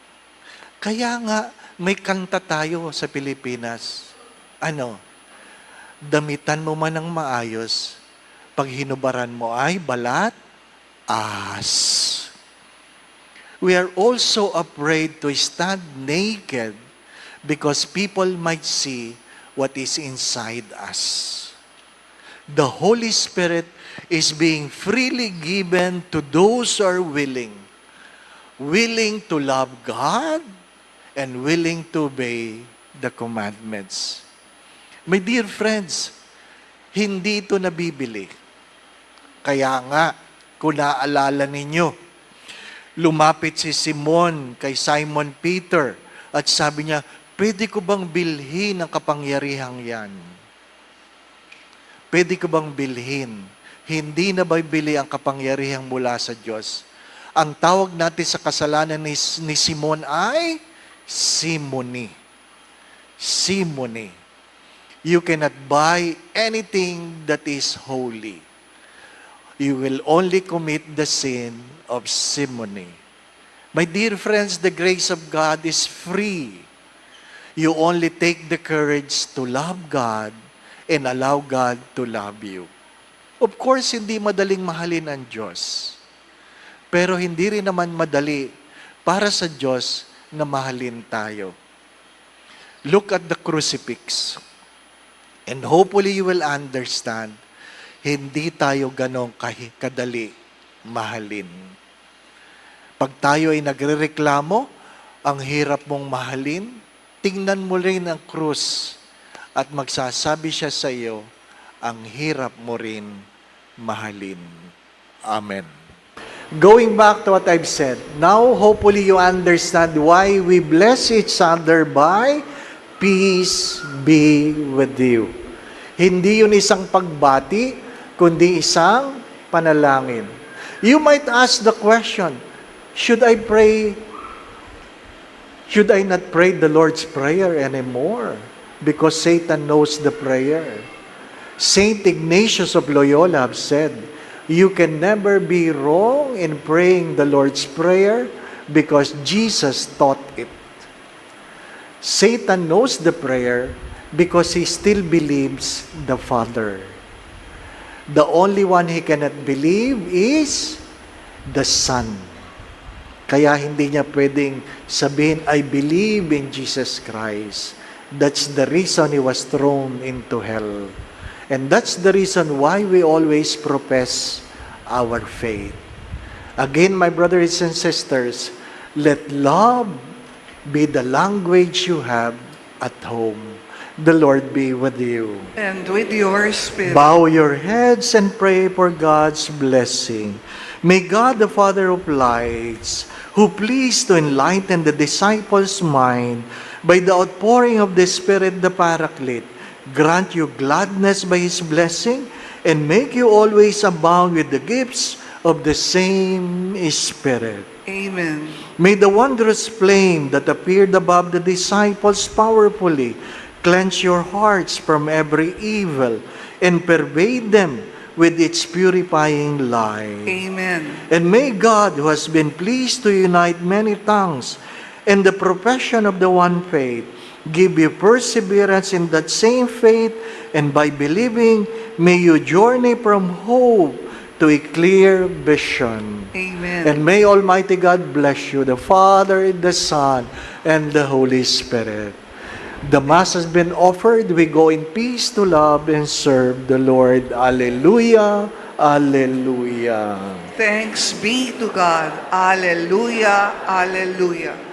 Speaker 4: Kaya nga, may kanta tayo sa Pilipinas. Ano? Damitan mo man ng maayos, pag hinubaran mo ay balat, as. We are also afraid to stand naked because people might see what is inside us. The Holy Spirit is being freely given to those who are willing to love God and willing to obey the commandments. My dear friends, hindi ito nabibili. Kaya nga, kung naaalala ninyo, lumapit si Simon kay Simon Peter at sabi niya, pwede ko bang bilhin ang kapangyarihang yan? Pwede ko bang bilhin? Hindi na ba bili ang kapangyarihang mula sa Diyos? Ang tawag natin sa kasalanan ni Simon ay simony. Simony. You cannot buy anything that is holy. You will only commit the sin of simony. My dear friends, the grace of God is free. You only take the courage to love God and allow God to love you. Of course, hindi madaling mahalin ang Diyos. Pero hindi rin naman madali para sa Diyos na mahalin tayo. Look at the crucifix. And hopefully you will understand, hindi tayo ganong kadali mahalin. Pag tayo ay nagrereklamo, ang hirap mong mahalin, tingnan mo rin ang krus at magsasabi siya sa iyo, ang hirap mo rin mahalin. Amen. Going back to what I've said, now hopefully you understand why we bless each other by peace be with you. Hindi yun isang pagbati, kundi isang panalangin. You might ask the question, should I not pray the Lord's Prayer anymore? Because Satan knows the prayer. Saint Ignatius of Loyola have said, you can never be wrong in praying the Lord's Prayer because Jesus taught it. Satan knows the prayer because he still believes the Father. The only one he cannot believe is the Son. Kaya hindi niya pwedeng sabihin, I believe in Jesus Christ. That's the reason he was thrown into hell. And that's the reason why we always profess our faith. Again, my brothers and sisters, let love be the language you have at home. The Lord be with you.
Speaker 5: And with your spirit.
Speaker 4: Bow your heads and pray for God's blessing. May God, the Father of lights, who pleased to enlighten the disciples' mind by the outpouring of the Spirit, the Paraclete, grant you gladness by His blessing and make you always abound with the gifts of the same Spirit.
Speaker 5: Amen.
Speaker 4: May the wondrous flame that appeared above the disciples powerfully cleanse your hearts from every evil and pervade them with its purifying light.
Speaker 5: Amen.
Speaker 4: And may God, who has been pleased to unite many tongues in the profession of the one faith, give you perseverance in that same faith, and by believing, may you journey from hope to a clear vision.
Speaker 5: Amen.
Speaker 4: And may Almighty God bless you, the Father, the Son, and the Holy Spirit. The Mass has been offered. We go in peace to love and serve the Lord. Alleluia, alleluia.
Speaker 5: Thanks be to God. Alleluia, alleluia.